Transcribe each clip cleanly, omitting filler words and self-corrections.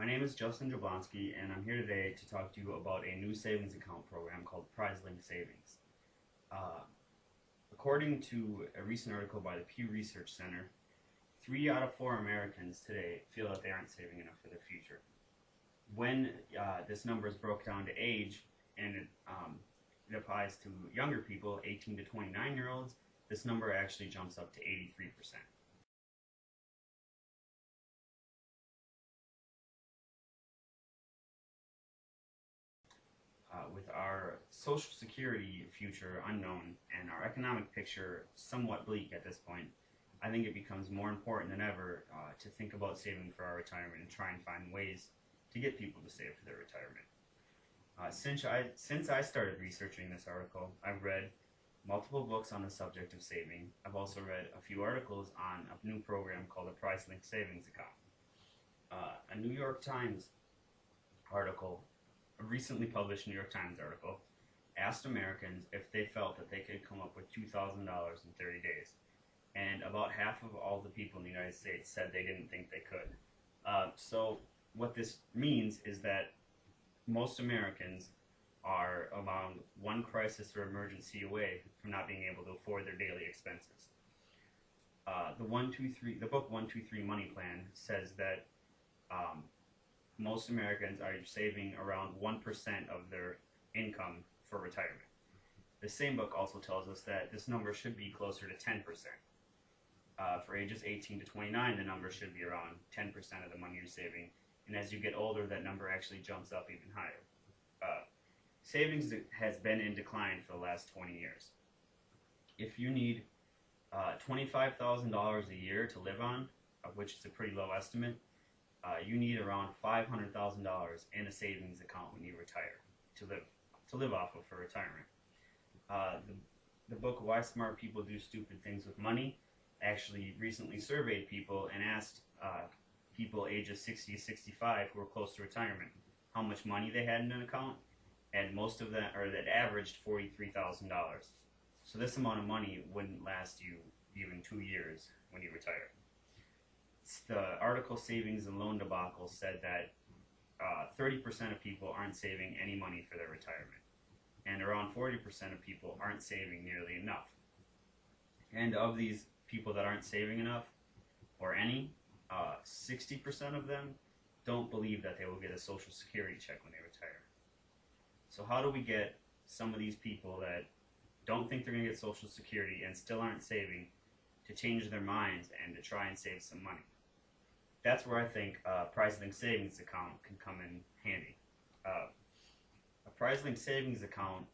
My name is Justin Jablonski, and I'm here today to talk to you about a new savings account program called PrizeLink Savings. Uh, According to a recent article by the Pew Research Center, 3 out of 4 Americans today feel that they aren't saving enough for their future. When this number is broken down to age, and it applies to younger people, 18 to 29-year-olds, this number actually jumps up to 83%. With our Social Security future unknown and our economic picture somewhat bleak at this point, I think it becomes more important than ever to think about saving for our retirement and try and find ways to get people to save for their retirement. Since I started researching this article, I've read multiple books on the subject of saving. I've also read a few articles on a new program called the PrizeLink Savings Account. A New York Times article, a recently published New York Times article, asked Americans if they felt that they could come up with $2,000 in 30 days. And about half of all the people in the United States said they didn't think they could. So what this means is that most Americans are around one crisis or emergency away from not being able to afford their daily expenses. The book 123 Money Plan says that most Americans are saving around 1% of their income for retirement. The same book also tells us that this number should be closer to 10%. For ages 18 to 29, the number should be around 10% of the money you're saving, and as you get older, that number actually jumps up even higher. Savings has been in decline for the last 20 years. If you need $25,000 a year to live on, which is a pretty low estimate, you need around $500,000 in a savings account when you retire to live off of for retirement. The book Why Smart People Do Stupid Things with Money actually recently surveyed people and asked people ages 60 to 65 who were close to retirement how much money they had in an account, and most of them, or that averaged $43,000. So this amount of money wouldn't last you even 2 years when you retire. The article Savings and Loan Debacle said that 30% of people aren't saving any money for their retirement, and around 40% of people aren't saving nearly enough. And of these people that aren't saving enough, or any, 60% of them don't believe that they will get a Social Security check when they retire. So how do we get some of these people that don't think they're going to get Social Security and still aren't saving to change their minds and to try and save some money? That's where I think a PrizeLink Savings Account can come in handy. A PrizeLink Savings Account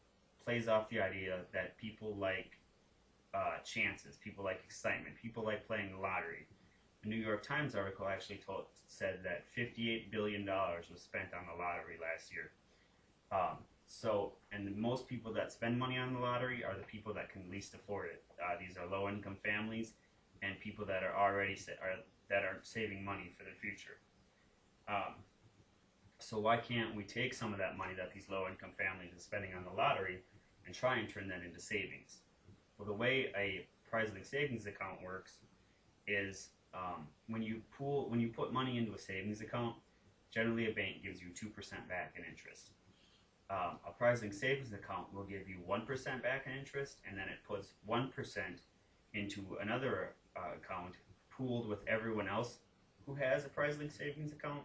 plays off the idea that people like chances, people like excitement, people like playing the lottery. The New York Times article actually said that $58 billion was spent on the lottery last year. And most people that spend money on the lottery are the people that can least afford it. These are low-income families and people that are already that are saving money for their future. So why can't we take some of that money that these low-income families are spending on the lottery and try and turn that into savings? Well, the way a PrizeLink Savings Account works is when you put money into a savings account, generally a bank gives you 2% back in interest. A PrizeLink Savings Account will give you 1% back in interest, and then it puts 1% into another account pooled with everyone else who has a PrizeLink Savings Account,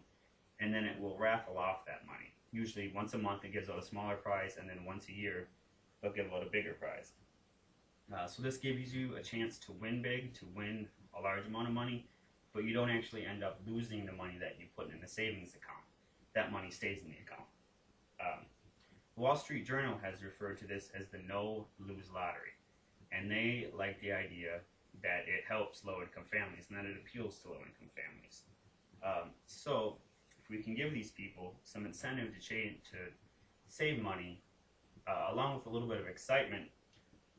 and then it will raffle off that money. Usually once a month it gives out a smaller prize, and then once a year they'll give out a bigger prize. So this gives you a chance to win big, to win a large amount of money, but you don't actually end up losing the money that you put in the savings account. That money stays in the account. The Wall Street Journal has referred to this as the no-lose lottery, and they like the idea that it helps low-income families and that it appeals to low-income families. So if we can give these people some incentive to save money, along with a little bit of excitement,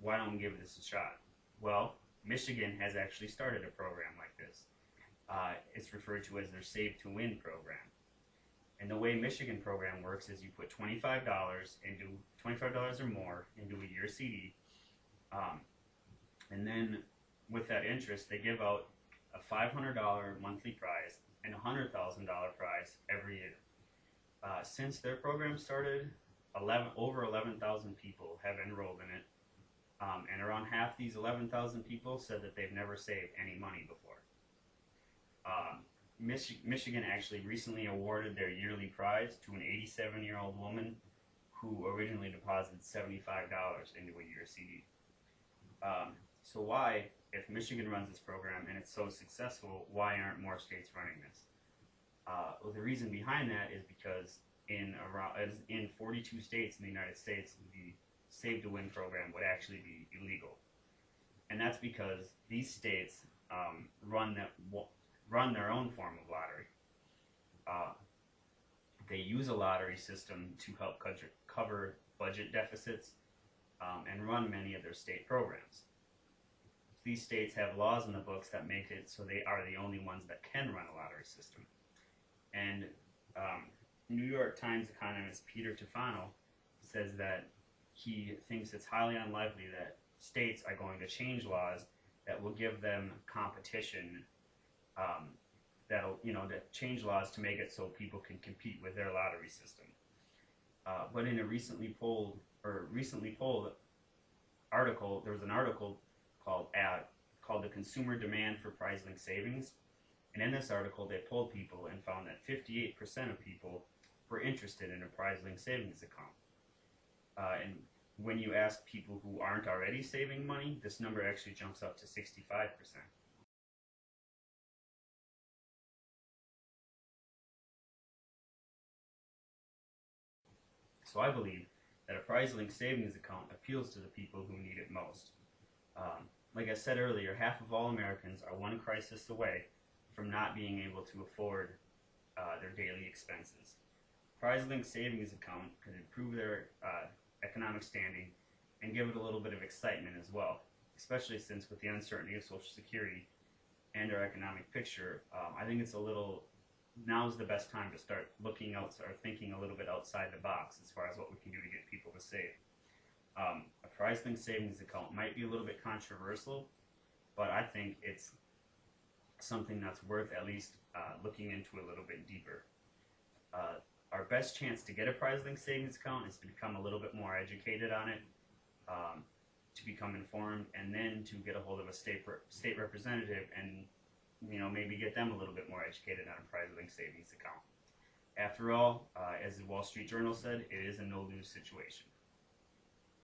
why don't we give this a shot? Well, Michigan has actually started a program like this. It's referred to as their Save to Win program. And the way Michigan program works is you put $25 or more into a year CD, and then with that interest, they give out a $500 monthly prize and $100,000 prize every year. Since their program started, over 11,000 people have enrolled in it, and around half these 11,000 people said that they've never saved any money before. Michigan actually recently awarded their yearly prize to an 87-year-old woman who originally deposited $75 into a year CD. So why, if Michigan runs this program and it's so successful, why aren't more states running this? Well, the reason behind that is because in 42 states in the United States, the Save to Win program would actually be illegal, and that's because these states run their own form of lottery. They use a lottery system to help cover budget deficits and run many of their state programs. These states have laws in the books that make it so they are the only ones that can run a lottery system. And New York Times economist Peter Tufano says that he thinks it's highly unlikely that states are going to change laws that will give them competition, to change laws to make it so people can compete with their lottery system. But in a recently polled article, there was an article called The Consumer Demand for Prize-Linked Savings. And in this article, they polled people and found that 58% of people were interested in a prize-linked savings account. And when you ask people who aren't already saving money, this number actually jumps up to 65%. So I believe that a prize-linked savings account appeals to the people who need it most. Like I said earlier, half of all Americans are one crisis away from not being able to afford their daily expenses. Prize-linked savings account could improve their economic standing and give it a little bit of excitement as well, especially since with the uncertainty of Social Security and our economic picture, I think now's the best time to start looking out or thinking a little bit outside the box as far as what we can do to get people to save. A prize-linked savings account might be a little bit controversial, but I think it's something that's worth at least looking into a little bit deeper. Our best chance to get a prize-linked savings account is to become a little bit more educated on it, to become informed, and then to get a hold of a state representative and maybe get them a little bit more educated on a prize-linked savings account. After all, as the Wall Street Journal said, it is a no-lose situation.